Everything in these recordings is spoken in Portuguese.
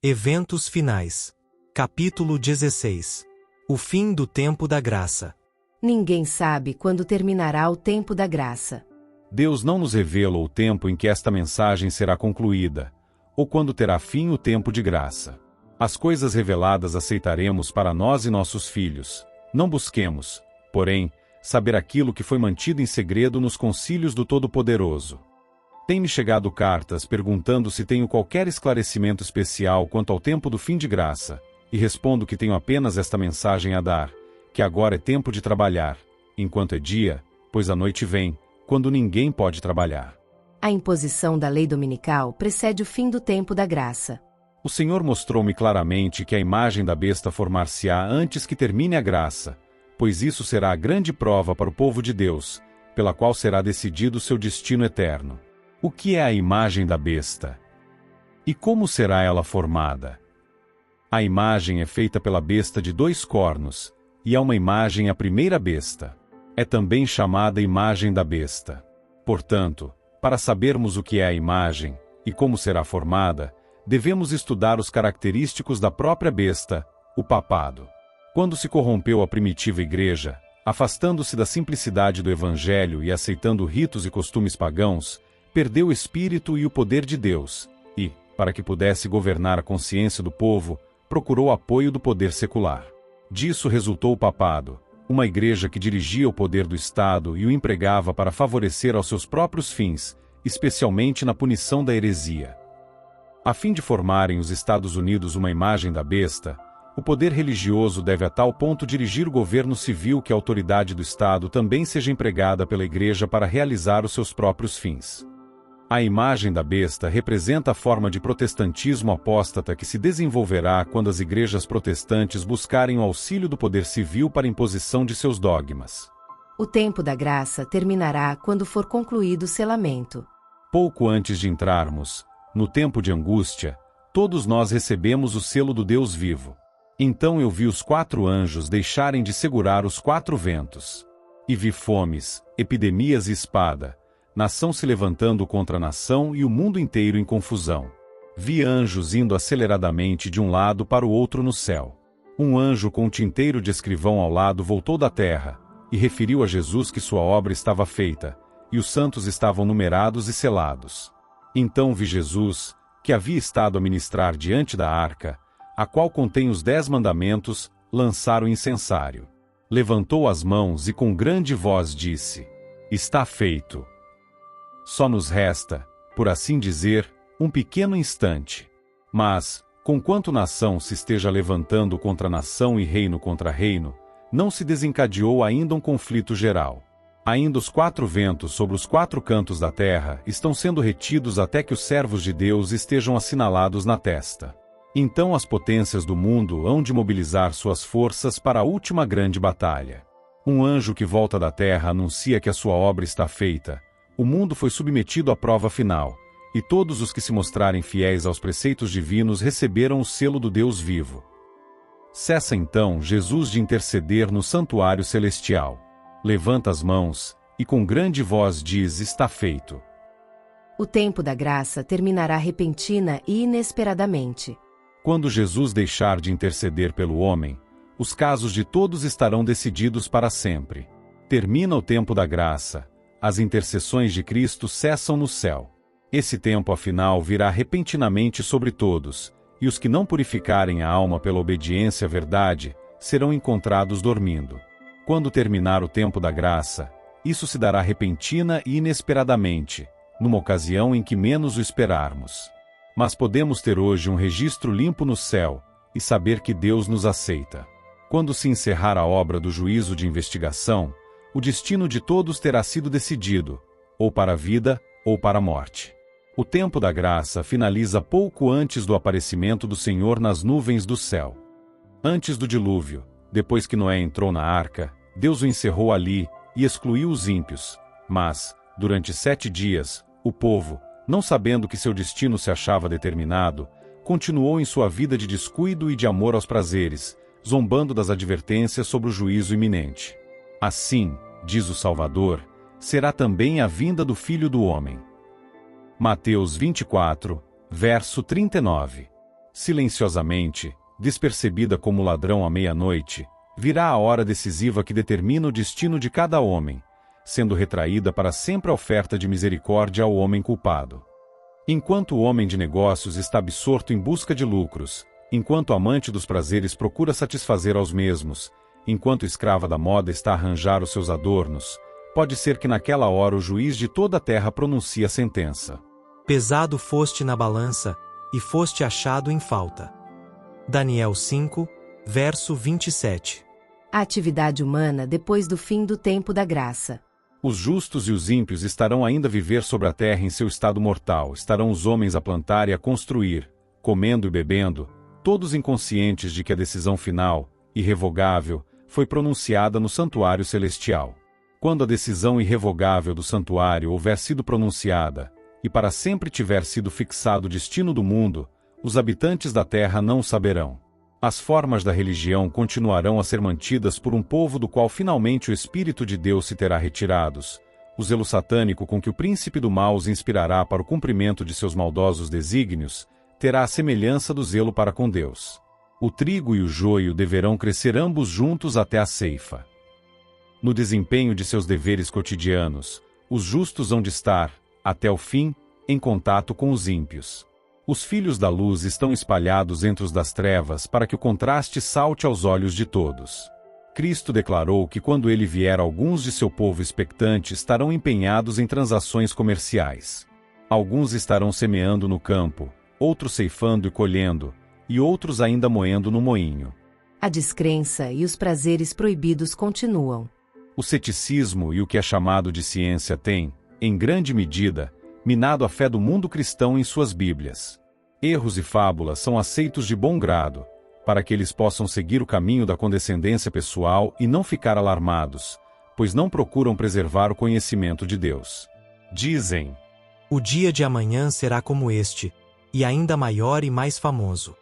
Eventos finais. Capítulo 16. O fim do tempo da graça. Ninguém sabe quando terminará o tempo da graça. Deus não nos revela o tempo em que esta mensagem será concluída, ou quando terá fim o tempo de graça. As coisas reveladas aceitaremos para nós e nossos filhos. Não busquemos, porém, saber aquilo que foi mantido em segredo nos concílios do Todo-Poderoso. Tem-me chegado cartas perguntando se tenho qualquer esclarecimento especial quanto ao tempo do fim de graça, e respondo que tenho apenas esta mensagem a dar, que agora é tempo de trabalhar, enquanto é dia, pois a noite vem, quando ninguém pode trabalhar. A imposição da lei dominical precede o fim do tempo da graça. O Senhor mostrou-me claramente que a imagem da besta formar-se-á antes que termine a graça, pois isso será a grande prova para o povo de Deus, pela qual será decidido seu destino eterno. O que é a imagem da besta? E como será ela formada? A imagem é feita pela besta de 2 cornos, e é uma imagem à primeira besta. É também chamada imagem da besta. Portanto, para sabermos o que é a imagem, e como será formada, devemos estudar os característicos da própria besta, o papado. Quando se corrompeu a primitiva igreja, afastando-se da simplicidade do evangelho e aceitando ritos e costumes pagãos, perdeu o espírito e o poder de Deus, e, para que pudesse governar a consciência do povo, procurou apoio do poder secular. Disso resultou o papado, uma igreja que dirigia o poder do Estado e o empregava para favorecer aos seus próprios fins, especialmente na punição da heresia. A fim de formarem os Estados Unidos uma imagem da besta, o poder religioso deve a tal ponto dirigir o governo civil que a autoridade do Estado também seja empregada pela igreja para realizar os seus próprios fins. A imagem da besta representa a forma de protestantismo apóstata que se desenvolverá quando as igrejas protestantes buscarem o auxílio do poder civil para a imposição de seus dogmas. O tempo da graça terminará quando for concluído o selamento. Pouco antes de entrarmos, no tempo de angústia, todos nós recebemos o selo do Deus vivo. Então eu vi os 4 anjos deixarem de segurar os 4 ventos. E vi fomes, epidemias e espada, nação se levantando contra nação e o mundo inteiro em confusão. Vi anjos indo aceleradamente de um lado para o outro no céu. Um anjo com um tinteiro de escrivão ao lado voltou da terra, e referiu a Jesus que sua obra estava feita, e os santos estavam numerados e selados. Então vi Jesus, que havia estado a ministrar diante da arca, a qual contém os 10 mandamentos, lançar o incensário. Levantou as mãos e com grande voz disse: Está feito. Só nos resta, por assim dizer, um pequeno instante. Mas, conquanto nação se esteja levantando contra nação e reino contra reino, não se desencadeou ainda um conflito geral. Ainda os 4 ventos sobre os 4 cantos da terra estão sendo retidos até que os servos de Deus estejam assinalados na testa. Então as potências do mundo hão de mobilizar suas forças para a última grande batalha. Um anjo que volta da terra anuncia que a sua obra está feita. O mundo foi submetido à prova final, e todos os que se mostrarem fiéis aos preceitos divinos receberam o selo do Deus vivo. Cessa então Jesus de interceder no santuário celestial. Levanta as mãos, e com grande voz diz: Está feito. O tempo da graça terminará repentina e inesperadamente. Quando Jesus deixar de interceder pelo homem, os casos de todos estarão decididos para sempre. Termina o tempo da graça. As intercessões de Cristo cessam no céu. Esse tempo, afinal, virá repentinamente sobre todos, e os que não purificarem a alma pela obediência à verdade, serão encontrados dormindo. Quando terminar o tempo da graça, isso se dará repentina e inesperadamente, numa ocasião em que menos o esperarmos. Mas podemos ter hoje um registro limpo no céu, e saber que Deus nos aceita. Quando se encerrar a obra do juízo de investigação, o destino de todos terá sido decidido, ou para a vida, ou para a morte. O tempo da graça finaliza pouco antes do aparecimento do Senhor nas nuvens do céu. Antes do dilúvio, depois que Noé entrou na arca, Deus o encerrou ali e excluiu os ímpios. Mas, durante 7 dias, o povo, não sabendo que seu destino se achava determinado, continuou em sua vida de descuido e de amor aos prazeres, zombando das advertências sobre o juízo iminente. Assim, diz o Salvador, será também a vinda do Filho do Homem. Mateus 24, verso 39. Silenciosamente, despercebida como ladrão à meia-noite, virá a hora decisiva que determina o destino de cada homem, sendo retraída para sempre a oferta de misericórdia ao homem culpado. Enquanto o homem de negócios está absorto em busca de lucros, enquanto o amante dos prazeres procura satisfazer aos mesmos, enquanto escrava da moda está a arranjar os seus adornos, pode ser que naquela hora o juiz de toda a terra pronuncie a sentença. Pesado foste na balança, e foste achado em falta. Daniel 5, verso 27. A atividade humana depois do fim do tempo da graça. Os justos e os ímpios estarão ainda a viver sobre a terra em seu estado mortal, estarão os homens a plantar e a construir, comendo e bebendo, todos inconscientes de que a decisão final, irrevogável, foi pronunciada no santuário celestial. Quando a decisão irrevogável do santuário houver sido pronunciada, e para sempre tiver sido fixado o destino do mundo, os habitantes da terra não o saberão. As formas da religião continuarão a ser mantidas por um povo do qual finalmente o Espírito de Deus se terá retirados. O zelo satânico com que o príncipe do mal os inspirará para o cumprimento de seus maldosos desígnios, terá a semelhança do zelo para com Deus. O trigo e o joio deverão crescer ambos juntos até a ceifa. No desempenho de seus deveres cotidianos, os justos hão de estar, até o fim, em contato com os ímpios. Os filhos da luz estão espalhados entre os das trevas para que o contraste salte aos olhos de todos. Cristo declarou que quando ele vier, alguns de seu povo expectante estarão empenhados em transações comerciais. Alguns estarão semeando no campo, outros ceifando e colhendo, e outros ainda moendo no moinho. A descrença e os prazeres proibidos continuam. O ceticismo e o que é chamado de ciência têm, em grande medida, minado a fé do mundo cristão em suas Bíblias. Erros e fábulas são aceitos de bom grado, para que eles possam seguir o caminho da condescendência pessoal e não ficar alarmados, pois não procuram preservar o conhecimento de Deus. Dizem: o dia de amanhã será como este, e ainda maior e mais famoso.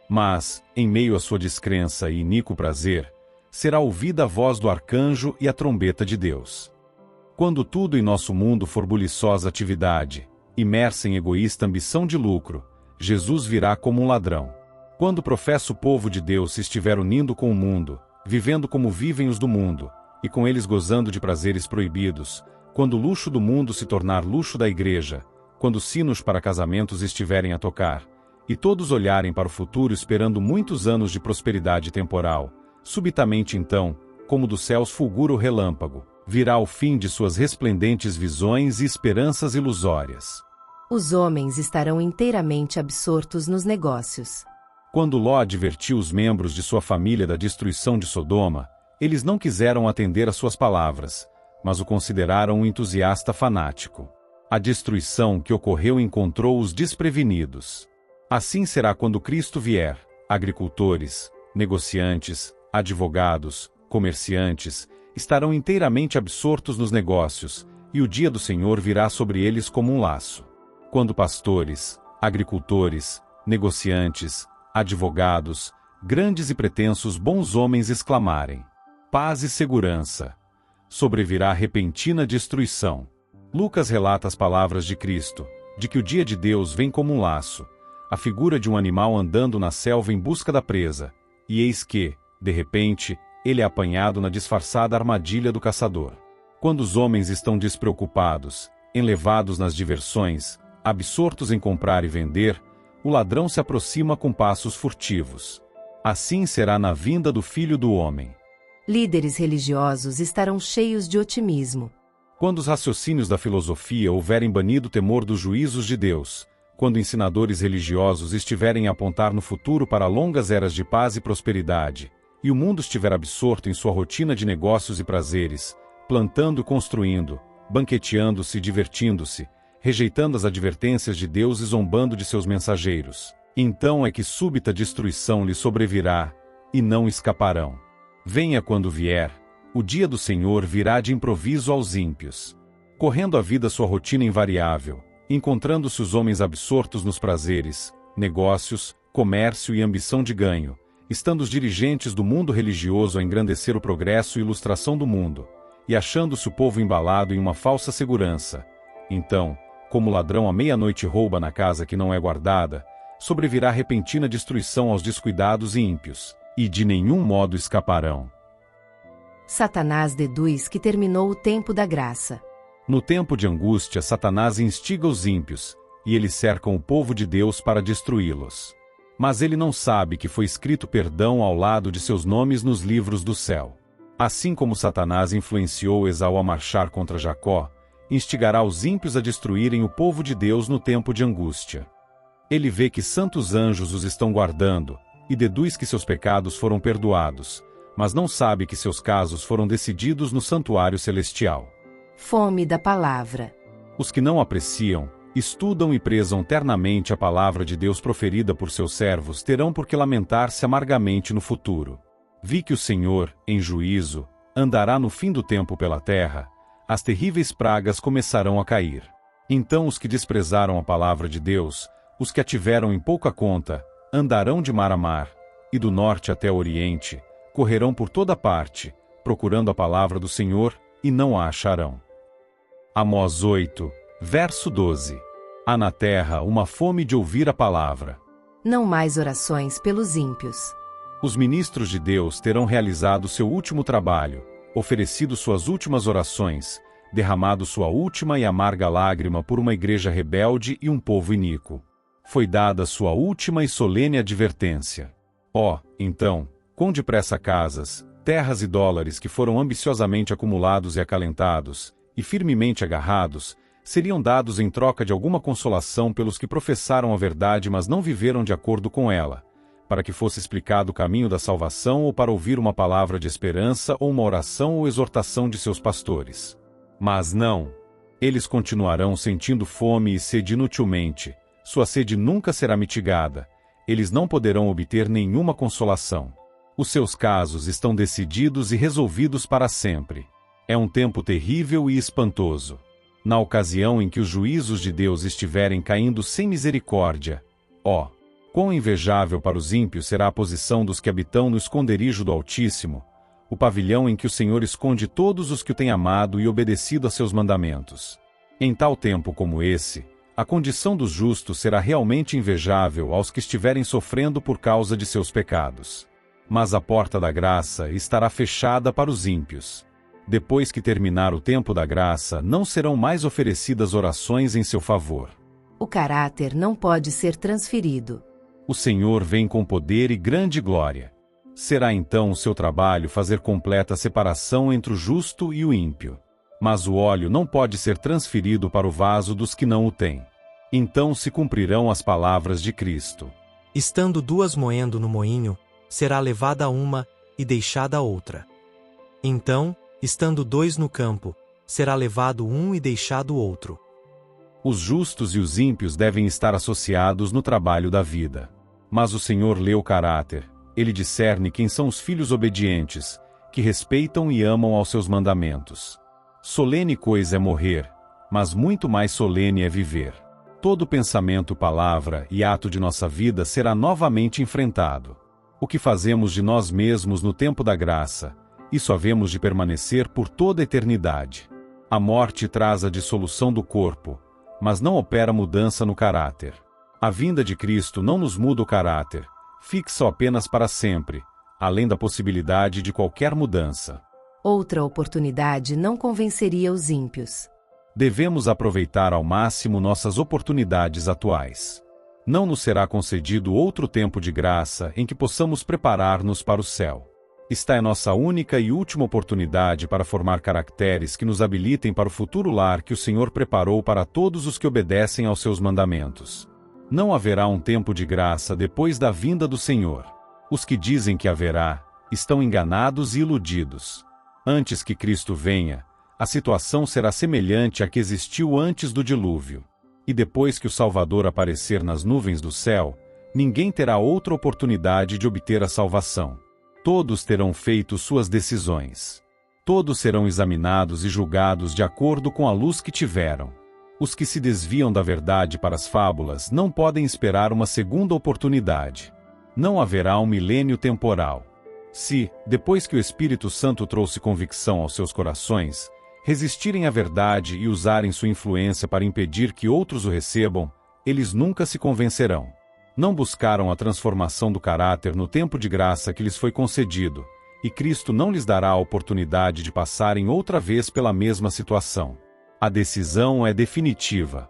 Mas, em meio à sua descrença e iníquo prazer, será ouvida a voz do arcanjo e a trombeta de Deus. Quando tudo em nosso mundo for buliçosa atividade, imersa em egoísta ambição de lucro, Jesus virá como um ladrão. Quando o professo povo de Deus se estiver unindo com o mundo, vivendo como vivem os do mundo, e com eles gozando de prazeres proibidos, quando o luxo do mundo se tornar luxo da igreja, quando os sinos para casamentos estiverem a tocar, e todos olharem para o futuro esperando muitos anos de prosperidade temporal, subitamente então, como dos céus fulgura o relâmpago, virá o fim de suas resplendentes visões e esperanças ilusórias. Os homens estarão inteiramente absortos nos negócios. Quando Ló advertiu os membros de sua família da destruição de Sodoma, eles não quiseram atender às suas palavras, mas o consideraram um entusiasta fanático. A destruição que ocorreu encontrou os desprevenidos. Assim será quando Cristo vier: agricultores, negociantes, advogados, comerciantes, estarão inteiramente absortos nos negócios, e o dia do Senhor virá sobre eles como um laço. Quando pastores, agricultores, negociantes, advogados, grandes e pretensos bons homens exclamarem: paz e segurança, sobrevirá repentina destruição. Lucas relata as palavras de Cristo, de que o dia de Deus vem como um laço, a figura de um animal andando na selva em busca da presa, e eis que, de repente, ele é apanhado na disfarçada armadilha do caçador. Quando os homens estão despreocupados, enlevados nas diversões, absortos em comprar e vender, o ladrão se aproxima com passos furtivos. Assim será na vinda do Filho do Homem. Líderes religiosos estarão cheios de otimismo. Quando os raciocínios da filosofia houverem banido o temor dos juízos de Deus, quando ensinadores religiosos estiverem a apontar no futuro para longas eras de paz e prosperidade, e o mundo estiver absorto em sua rotina de negócios e prazeres, plantando e construindo, banqueteando-se e divertindo-se, rejeitando as advertências de Deus e zombando de seus mensageiros, então é que súbita destruição lhes sobrevirá, e não escaparão. Venha quando vier, o dia do Senhor virá de improviso aos ímpios. Correndo a vida sua rotina invariável, encontrando-se os homens absortos nos prazeres, negócios, comércio e ambição de ganho, estando os dirigentes do mundo religioso a engrandecer o progresso e ilustração do mundo, e achando-se o povo embalado em uma falsa segurança. Então, como o ladrão à meia-noite rouba na casa que não é guardada, sobrevirá repentina destruição aos descuidados e ímpios, e de nenhum modo escaparão. Satanás deduz que terminou o tempo da graça. No tempo de angústia, Satanás instiga os ímpios, e eles cercam o povo de Deus para destruí-los. Mas ele não sabe que foi escrito perdão ao lado de seus nomes nos livros do céu. Assim como Satanás influenciou Esaú a marchar contra Jacó, instigará os ímpios a destruírem o povo de Deus no tempo de angústia. Ele vê que santos anjos os estão guardando, e deduz que seus pecados foram perdoados, mas não sabe que seus casos foram decididos no santuário celestial. Fome da palavra. Os que não apreciam, estudam e prezam ternamente a palavra de Deus proferida por seus servos terão por que lamentar-se amargamente no futuro. Vi que o Senhor, em juízo, andará no fim do tempo pela terra, as terríveis pragas começarão a cair. Então os que desprezaram a palavra de Deus, os que a tiveram em pouca conta, andarão de mar a mar, e do norte até o oriente, correrão por toda parte, procurando a palavra do Senhor, e não a acharão. Amós 8, verso 12. Há na terra uma fome de ouvir a palavra. Não mais orações pelos ímpios. Os ministros de Deus terão realizado seu último trabalho, oferecido suas últimas orações, derramado sua última e amarga lágrima por uma igreja rebelde e um povo iníquo. Foi dada sua última e solene advertência. Então, quão depressa casas, terras e dólares que foram ambiciosamente acumulados e acalentados, e firmemente agarrados, seriam dados em troca de alguma consolação pelos que professaram a verdade mas não viveram de acordo com ela, para que fosse explicado o caminho da salvação ou para ouvir uma palavra de esperança ou uma oração ou exortação de seus pastores. Mas não. Eles continuarão sentindo fome e sede inutilmente, sua sede nunca será mitigada, eles não poderão obter nenhuma consolação. Os seus casos estão decididos e resolvidos para sempre. É um tempo terrível e espantoso. Na ocasião em que os juízos de Deus estiverem caindo sem misericórdia, quão invejável para os ímpios será a posição dos que habitam no esconderijo do Altíssimo, o pavilhão em que o Senhor esconde todos os que o têm amado e obedecido a seus mandamentos. Em tal tempo como esse, a condição dos justos será realmente invejável aos que estiverem sofrendo por causa de seus pecados. Mas a porta da graça estará fechada para os ímpios. Depois que terminar o tempo da graça, não serão mais oferecidas orações em seu favor. O caráter não pode ser transferido. O Senhor vem com poder e grande glória. Será então o seu trabalho fazer completa separação entre o justo e o ímpio. Mas o óleo não pode ser transferido para o vaso dos que não o têm. Então se cumprirão as palavras de Cristo. Estando duas moendo no moinho, será levada uma e deixada a outra. Então, estando dois no campo, será levado um e deixado o outro. Os justos e os ímpios devem estar associados no trabalho da vida. Mas o Senhor lê o caráter, ele discerne quem são os filhos obedientes, que respeitam e amam aos seus mandamentos. Solene coisa é morrer, mas muito mais solene é viver. Todo pensamento, palavra e ato de nossa vida será novamente enfrentado. O que fazemos de nós mesmos no tempo da graça, isso havemos de permanecer por toda a eternidade. A morte traz a dissolução do corpo, mas não opera mudança no caráter. A vinda de Cristo não nos muda o caráter, fixa-o apenas para sempre, além da possibilidade de qualquer mudança. Outra oportunidade não convenceria os ímpios. Devemos aproveitar ao máximo nossas oportunidades atuais. Não nos será concedido outro tempo de graça em que possamos preparar-nos para o céu. Esta é nossa única e última oportunidade para formar caracteres que nos habilitem para o futuro lar que o Senhor preparou para todos os que obedecem aos seus mandamentos. Não haverá um tempo de graça depois da vinda do Senhor. Os que dizem que haverá, estão enganados e iludidos. Antes que Cristo venha, a situação será semelhante à que existiu antes do dilúvio. E depois que o Salvador aparecer nas nuvens do céu, ninguém terá outra oportunidade de obter a salvação. Todos terão feito suas decisões. Todos serão examinados e julgados de acordo com a luz que tiveram. Os que se desviam da verdade para as fábulas não podem esperar uma segunda oportunidade. Não haverá um milênio temporal. Se, depois que o Espírito Santo trouxe convicção aos seus corações, resistirem à verdade e usarem sua influência para impedir que outros o recebam, eles nunca se convencerão. Não buscaram a transformação do caráter no tempo de graça que lhes foi concedido, e Cristo não lhes dará a oportunidade de passarem outra vez pela mesma situação. A decisão é definitiva.